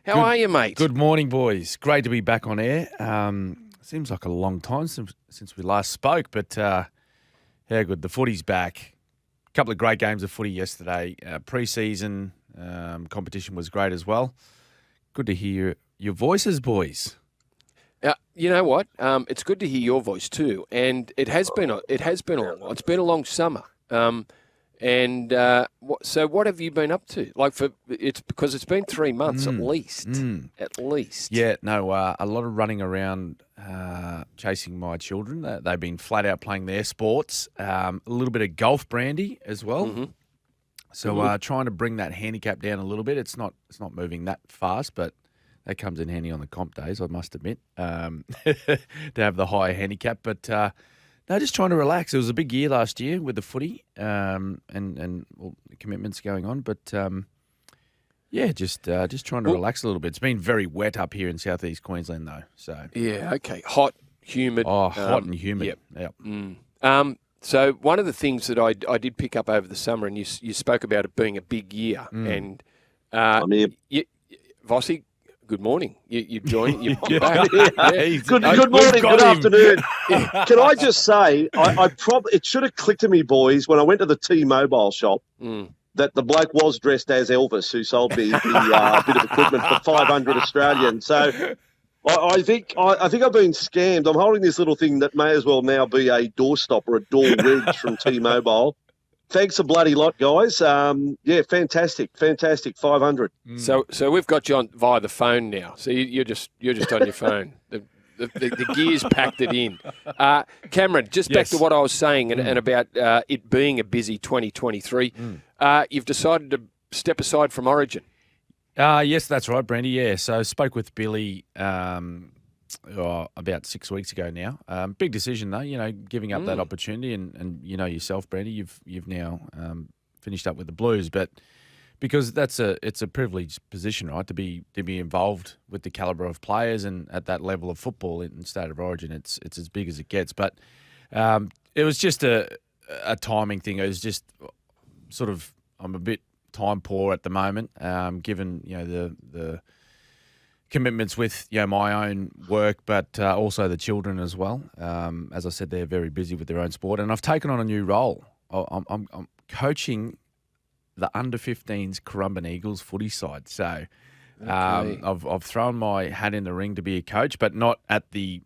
How are you, mate? Good morning, boys. Great to be back on air. Seems like a long time since we last spoke, but how good. The footy's back. A couple of great games of footy yesterday. Pre-season competition was great as well. Good to hear your voices, boys. You know what? It's good to hear your voice too, and it has been a long while. It's been a long summer. So what have you been up to? Because it's been 3 months at least. At least. Yeah, no, a lot of running around chasing my children. They've been flat out playing their sports. A little bit of golf, Brandy, as well. Mm-hmm. So trying to bring that handicap down a little bit. It's not moving that fast, but that comes in handy on the comp days, I must admit, to have the higher handicap. But no, just trying to relax. It was a big year last year with the footy and the commitments going on. But, just trying to relax a little bit. It's been very wet up here in southeast Queensland, though. So yeah, okay. Hot, humid. Oh, hot and humid. Yep. So one of the things that I did pick up over the summer, and you spoke about it being a big year, and Vossy, good morning. You joined. You're back. Yeah. Good morning. Good afternoon. Can I just say, it should have clicked to me, boys, when I went to the T-Mobile shop that the bloke was dressed as Elvis, who sold me the bit of equipment for 500 Australian. So I think I've been scammed. I'm holding this little thing that may as well now be a doorstop or a door wedge from T-Mobile. Thanks a bloody lot, guys. Fantastic, 500. So we've got you on via the phone now. So you're just on your phone. The gears packed it in. Cameron, just back to what I was saying and about it being a busy 2023. You've decided to step aside from Origin. Yes, that's right, Brandy. Yeah, so I spoke with Billy about 6 weeks ago now. Big decision though, giving up that opportunity, and yourself, Brandy, you've now finished up with the Blues, but because it's a privileged position, right, to be involved with the calibre of players and at that level of football in State of Origin, it's as big as it gets. But it was just a timing thing. It was just sort of, I'm a bit time poor at the moment, given the commitments with my own work, but also the children as well. As I said, they're very busy with their own sport, and I've taken on a new role. I'm coaching the under-15s Currumbin Eagles footy side. So I've thrown my hat in the ring to be a coach, but not at the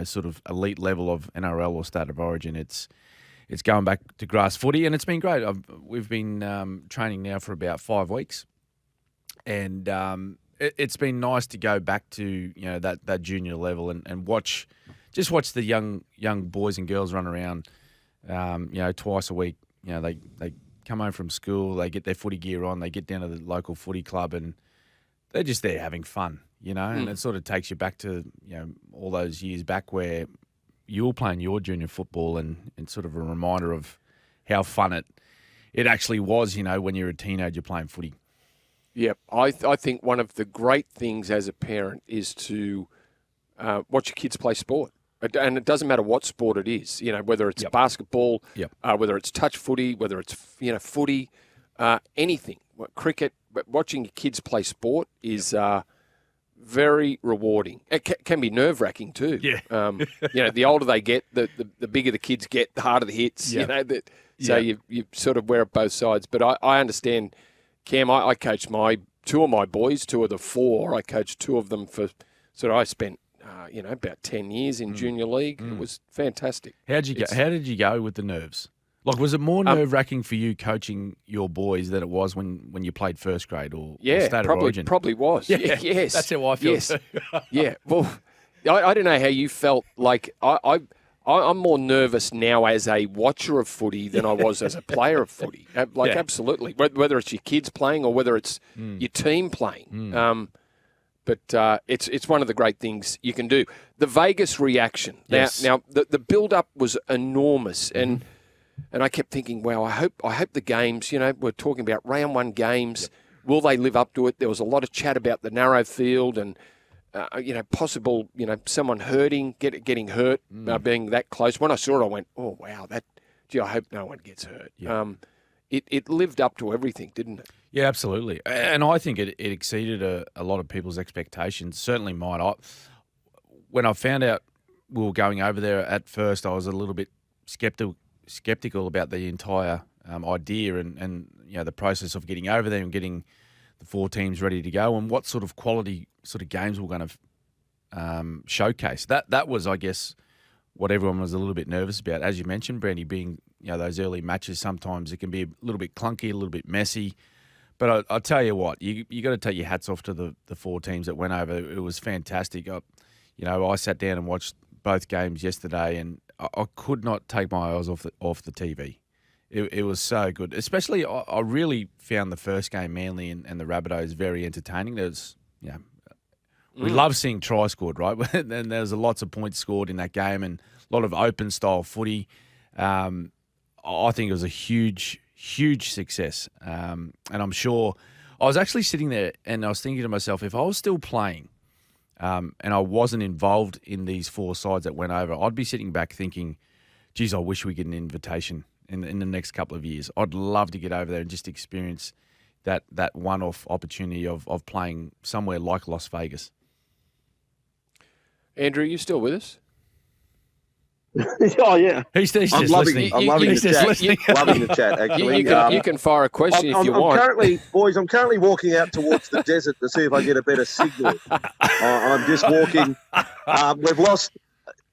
sort of elite level of NRL or State of Origin. It's going back to grass footy, and it's been great. We've been training now for about 5 weeks, and it's been nice to go back to that junior level and watch the young boys and girls run around twice a week. They come home from school, they get their footy gear on, they get down to the local footy club, and they're just there having fun, and it sort of takes you back to all those years back where you were playing your junior football, and sort of a reminder of how fun it actually was, when you're a teenager playing footy. Yep. I think one of the great things as a parent is to watch your kids play sport. And it doesn't matter what sport it is, whether it's basketball, whether it's touch footy, whether it's, footy, anything, cricket. But watching your kids play sport is very rewarding. It can be nerve-wracking too. Yeah. The older they get, the bigger the kids get, the harder the hits. So you sort of wear it both sides. But I understand, Cam, I coached two of my boys, 2 of the 4. I coached 2 of them for I spent about 10 years in junior league. It was fantastic. How did you go with the nerves? Like, was it more nerve-wracking for you coaching your boys than it was when you played first grade or State of Origin? Probably was. Yeah, yes. That's how I feel too. Yeah. Well, I don't know how you felt. Like, I'm more nervous now as a watcher of footy than I was as a player of footy. Absolutely. Whether it's your kids playing or whether it's your team playing. But it's one of the great things you can do. The Vegas reaction. Yes. Now the build-up was enormous, and I kept thinking, wow, I hope the games, we're talking about round 1 games, will they live up to it? There was a lot of chat about the narrow field and, possible, someone getting hurt, being that close. When I saw it, I went, oh, wow, I hope no one gets hurt. it lived up to everything, didn't it? Yeah, absolutely. And I think it exceeded a lot of people's expectations, certainly mine. When I found out we were going over there at first, I was a little bit skeptical about the entire idea and the process of getting over there and getting the 4 teams ready to go and what sort of quality sort of games we're going to showcase. That was, I guess, what everyone was a little bit nervous about. As you mentioned, Brandy, being those early matches, sometimes it can be a little bit clunky, a little bit messy. But I'll tell you what, you got to take your hats off to the 4 teams that went over. It was fantastic. I sat down and watched both games yesterday, and I could not take my eyes off the TV. It was so good. Especially, I really found the first game, Manly and the Rabbitohs, very entertaining. There's, we love seeing tries scored, right? And there was lots of points scored in that game, and a lot of open style footy. I think it was a huge success. And I'm sure I was actually sitting there and I was thinking to myself, if I was still playing and I wasn't involved in these 4 sides that went over, I'd be sitting back thinking, geez, I wish we get an invitation in the next couple of years. I'd love to get over there and just experience that one-off opportunity of playing somewhere like Las Vegas. Andrew, you still with us? Oh, yeah. He's just listening. I'm loving the chat. Loving the chat, actually. You can fire a question if you want. I'm currently walking out towards the desert to see if I get a better signal. I'm just walking. We've lost.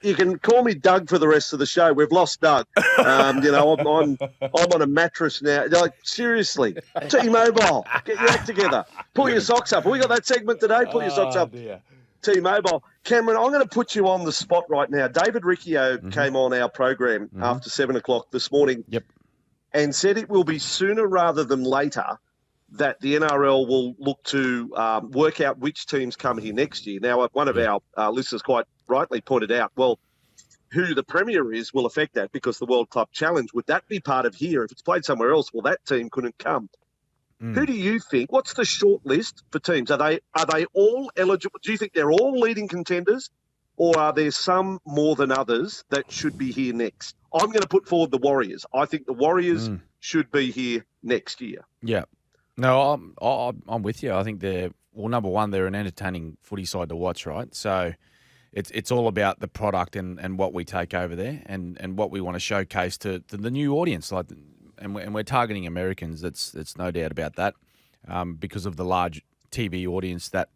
You can call me Doug for the rest of the show. We've lost Doug. I'm on a mattress now. Like, seriously, T-Mobile, get your act together. Pull your socks up. Have we got that segment today? Pull your socks up. Dear. T-Mobile. Cameron, I'm going to put you on the spot right now. David Riccio came on our program after 7 o'clock this morning and said it will be sooner rather than later that the NRL will look to work out which teams come here next year. Now, one of our listeners quite rightly pointed out, well, who the Premier is will affect that because the World Club Challenge, would that be part of here? If it's played somewhere else, well, that team couldn't come. Who do you think? What's the short list for teams? Are they all eligible? Do you think they're all leading contenders, or are there some more than others that should be here next? I'm going to put forward the Warriors. I think the Warriors should be here next year. Yeah, no, I'm with you. I think number one, they're an entertaining footy side to watch, right? So it's all about the product and what we take over there and what we want to showcase to the new audience, And we're targeting Americans. That's no doubt about that, because of the large TV audience that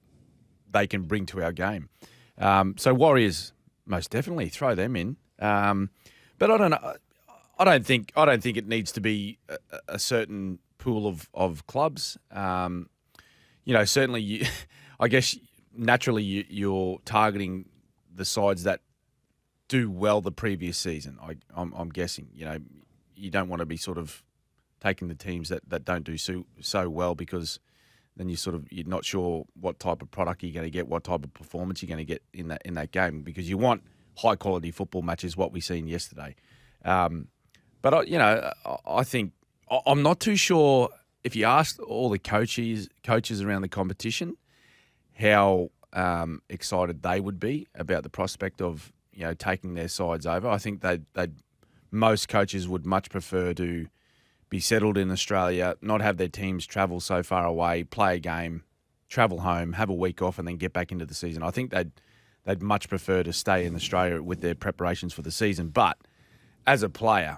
they can bring to our game. So Warriors, most definitely throw them in. But I don't know. I don't think it needs to be a certain pool of clubs. Certainly, I guess naturally you're targeting the sides that do well the previous season. I'm guessing. You don't want to be sort of taking the teams that don't do so well, because then you're not sure what type of product you're going to get, what type of performance you're going to get in that game, because you want high quality football matches, what we seen yesterday. But I think I'm not too sure if you asked all the coaches around the competition how excited they would be about the prospect of taking their sides over. I think most coaches would much prefer to be settled in Australia, not have their teams travel so far away, play a game, travel home, have a week off, and then get back into the season. I think they'd much prefer to stay in Australia with their preparations for the season. But as a player,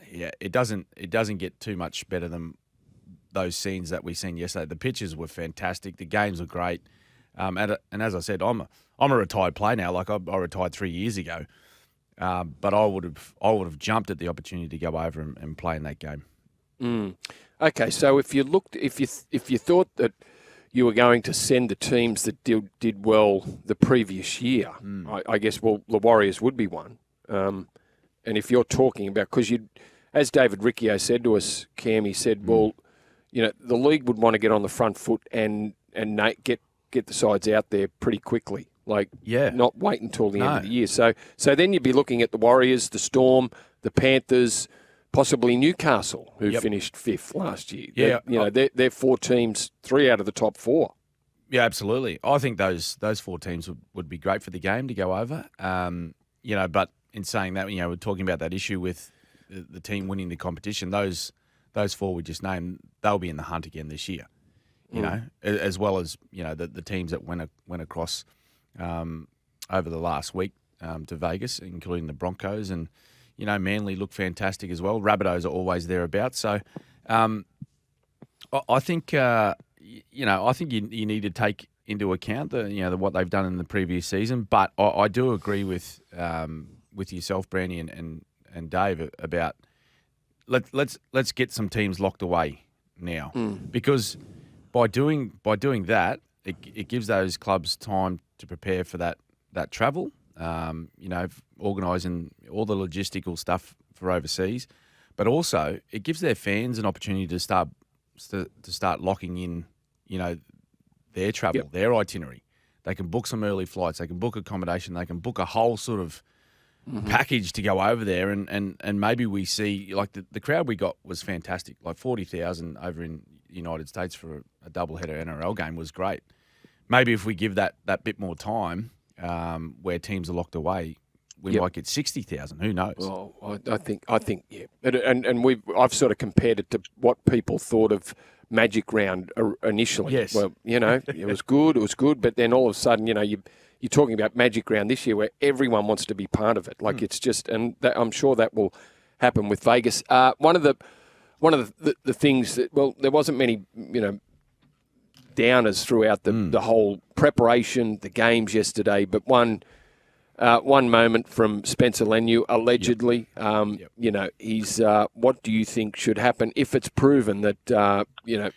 it doesn't get too much better than those scenes that we seen yesterday. The pitches were fantastic. The games were great. And as I said, I'm a retired player now. Like I retired 3 years ago. But I would have jumped at the opportunity to go over and play in that game. Okay, so if you thought that you were going to send the teams that did well the previous year, I guess the Warriors would be one. And if you're talking about, because as David Riccio said to us, Cam, he said, the league would want to get on the front foot and get the sides out there pretty quickly. Not wait until the end of the year. So then you'd be looking at the Warriors, the Storm, the Panthers, possibly Newcastle, who finished 5th last year. Yeah, they're 4 teams, 3 out of the top 4. Yeah, absolutely. I think those 4 teams would be great for the game to go over. But in saying that, we're talking about that issue with the team winning the competition. Those those 4 we just named, they'll be in the hunt again this year. You know, as well as the teams that went across over the last week to Vegas, including the Broncos, and Manly look fantastic as well. Rabbitohs are always thereabouts. So I think I think you need to take into account what they've done in the previous season. But I do agree with yourself, Brandy, and Dave about let's get some teams locked away now because by doing that, it gives those clubs time to prepare for that travel. Organising all the logistical stuff for overseas, but also it gives their fans an opportunity to start locking in, their travel, their itinerary. They can book some early flights, they can book accommodation, they can book a whole sort of package to go over there, and maybe we see like the crowd we got was fantastic, like 40,000 over in the United States for a doubleheader NRL game was great. Maybe if we give that bit more time, where teams are locked away, we might get 60,000. Who knows? Well, I think yeah, and I've sort of compared it to what people thought of Magic Round initially. Yes. Well, it was good, but then all of a sudden, you're talking about Magic Round this year where everyone wants to be part of it. Like it's just, and I'm sure that will happen with Vegas. One of the things that, there wasn't many, downers throughout the whole preparation, the games yesterday, but one moment from Spencer Leniu, allegedly. He's what do you think should happen if it's proven that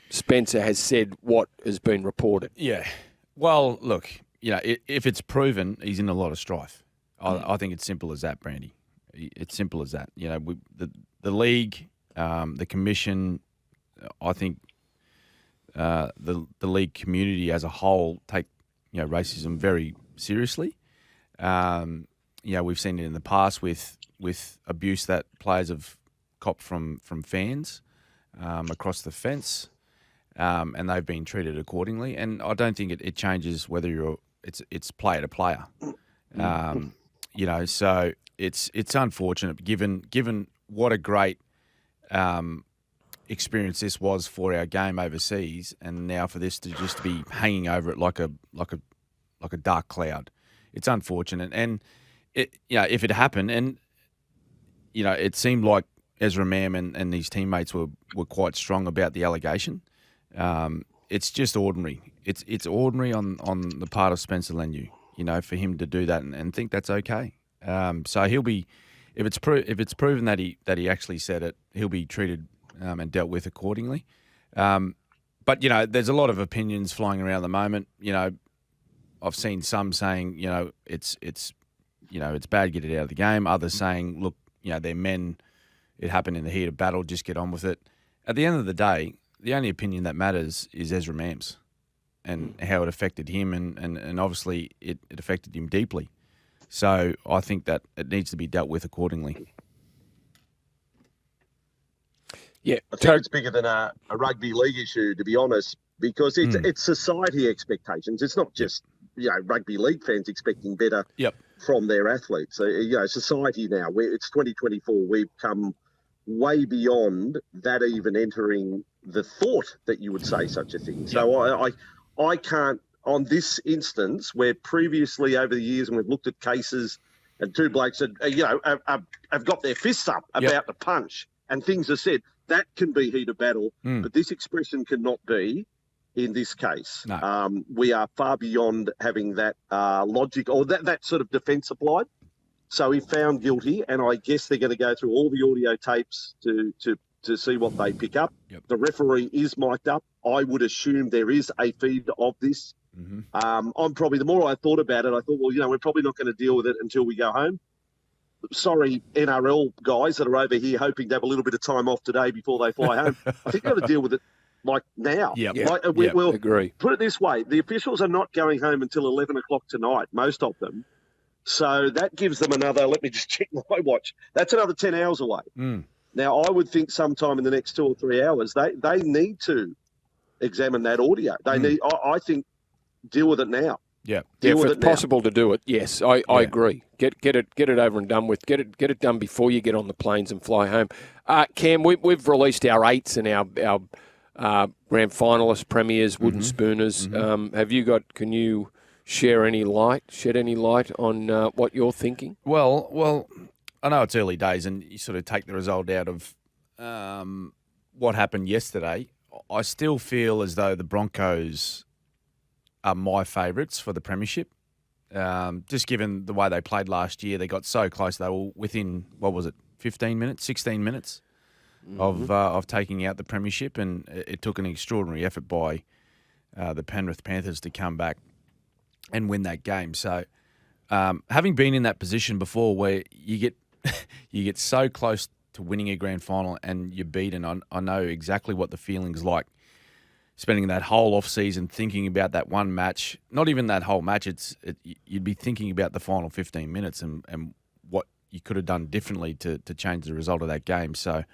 Spencer has said what has been reported? Yeah. Well, look, if it's proven, he's in a lot of strife. I think it's simple as that, Brandy. It's simple as that. The league, the commission, I think the league community as a whole take racism very seriously. We've seen it in the past with abuse that players have copped from fans across the fence, and they've been treated accordingly. And I don't think it changes whether it's player to player. So it's unfortunate given what a great experience this was for our game overseas, and now for this to just be hanging over it like a dark cloud. It's unfortunate, and if it happened, and it seemed like Ezra Mam and his teammates were quite strong about the allegation. It's just ordinary. It's ordinary on the part of Spencer Leniu, for him to do that and think that's okay. So he'll be, if it's proven that he actually said it, he'll be treated and dealt with accordingly. But there's a lot of opinions flying around at the moment. I've seen some saying, it's bad, get it out of the game. Others saying, look, they're men. It happened in the heat of battle. Just get on with it. At the end of the day, the only opinion that matters is Ezra Mam's and how it affected him. And obviously it affected him deeply. So I think that it needs to be dealt with accordingly. Yeah, I think it's bigger than a rugby league issue, to be honest, because it's society expectations. It's not just rugby league fans expecting better from their athletes. So, society now, it's 2024, we've come way beyond that even entering the thought that you would say such a thing. So I can't, on this instance, where previously over the years, and we've looked at cases, and two blokes have got their fists up about to punch, and things are said, that can be heat of battle, but this expression cannot be in this case. No. We are far beyond having that logic or that sort of defence applied. So he found guilty, and I guess they're going to go through all the audio tapes to see what they pick up. Yep. The referee is mic'd up. I would assume there is a feed of this. I'm probably, the more I thought about it, I thought, well, we're probably not going to deal with it until we go home. Sorry, NRL guys that are over here hoping to have a little bit of time off today before they fly home. I think we've got to deal with it like now. We'll agree. Put it this way, the officials are not going home until 11 o'clock tonight, most of them. So that gives them another, let me just check my watch, that's another 10 hours away. Now, I would think sometime in the next 2 or 3 hours, they need to examine that audio. They need, I think, deal with it now. Yeah. Yeah, if with it's it now. possible to do it, yes, I agree. Get it over and done with. Get it done before you get on the planes and fly home. Cam, we've released our eights and our grand finalists, premiers, wooden spooners. Have you got? Can you shed any light on what you're thinking? Well, I know it's early days, and you sort of take the result out of what happened yesterday. I still feel as though the Broncos are my favourites for the premiership. Just given the way they played last year, they got so close. They were within, 16 minutes of taking out the premiership, and it took an extraordinary effort by the Penrith Panthers to come back and win that game. So, having been in that position before, where you get so close to winning a grand final and you're beaten, I know exactly what the feeling's like. Spending that whole off season thinking about that one match, not even that whole match. You'd be thinking about the final 15 minutes and what you could have done differently to change the result of that game. So,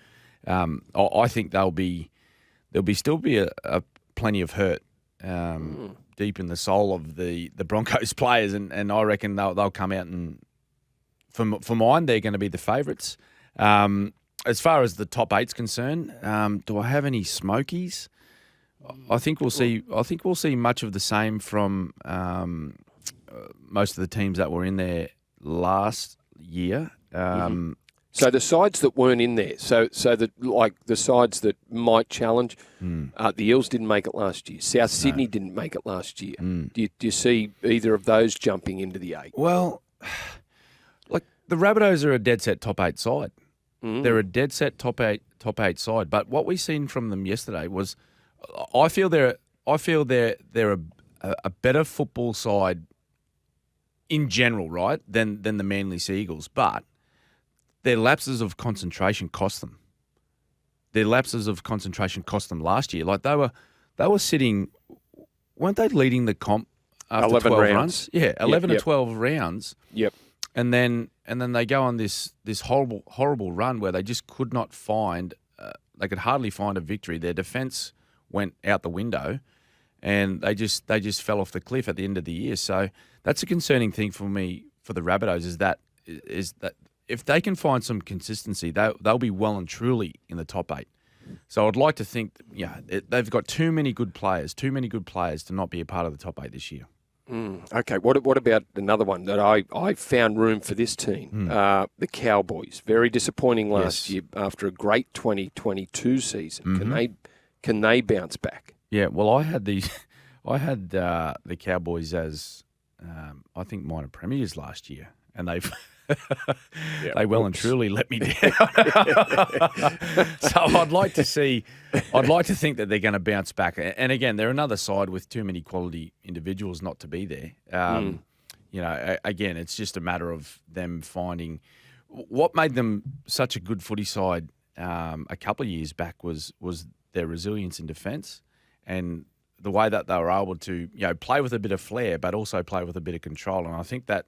I think there'll still be a plenty of hurt deep in the soul of the Broncos players, and I reckon they'll come out and for mine they're going to be the favourites. As far as the top eight's concerned, do I have any smokies? I think we'll see much of the same from most of the teams that were in there last year. So the sides that weren't in there, so the sides that might challenge, the Eels didn't make it last year. South Sydney didn't make it last year. Do you see either of those jumping into the eight? Well, like the Rabbitohs are a dead set top eight side. They're a dead set top eight side. But what we seen from them yesterday was, I feel they're a better football side in general, right, than the Manly Sea Eagles. But their lapses of concentration cost them. Their lapses of concentration cost them last year. Like they were sitting, weren't they leading the comp after 11 12 rounds? runs? Yeah, 11 or 12 rounds. Yep. And then they go on this horrible run where they just could not find, they could hardly find a victory. Their defence went out the window, and they just fell off the cliff at the end of the year. So that's a concerning thing for me for the Rabbitohs is that if they can find some consistency, they'll be well and truly in the top eight. So I'd like to think, they've got too many good players to not be a part of the top eight this year. Okay, what about another one that I found room for this team? The Cowboys, very disappointing last year after a great 2022 season. Can they bounce back? Yeah, well, I had the Cowboys as I think minor premiers last year, and they've they well and truly let me down. So I'd like to think that they're going to bounce back. And again, they're another side with too many quality individuals not to be there. Again, it's just a matter of them finding what made them such a good footy side a couple of years back was their resilience in defence and the way that they were able to play with a bit of flair but also play with a bit of control. And I think that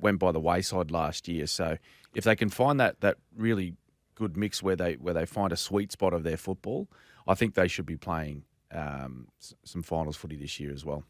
went by the wayside last year. So if they can find that really good mix where they find a sweet spot of their football, I think they should be playing some finals footy this year as well.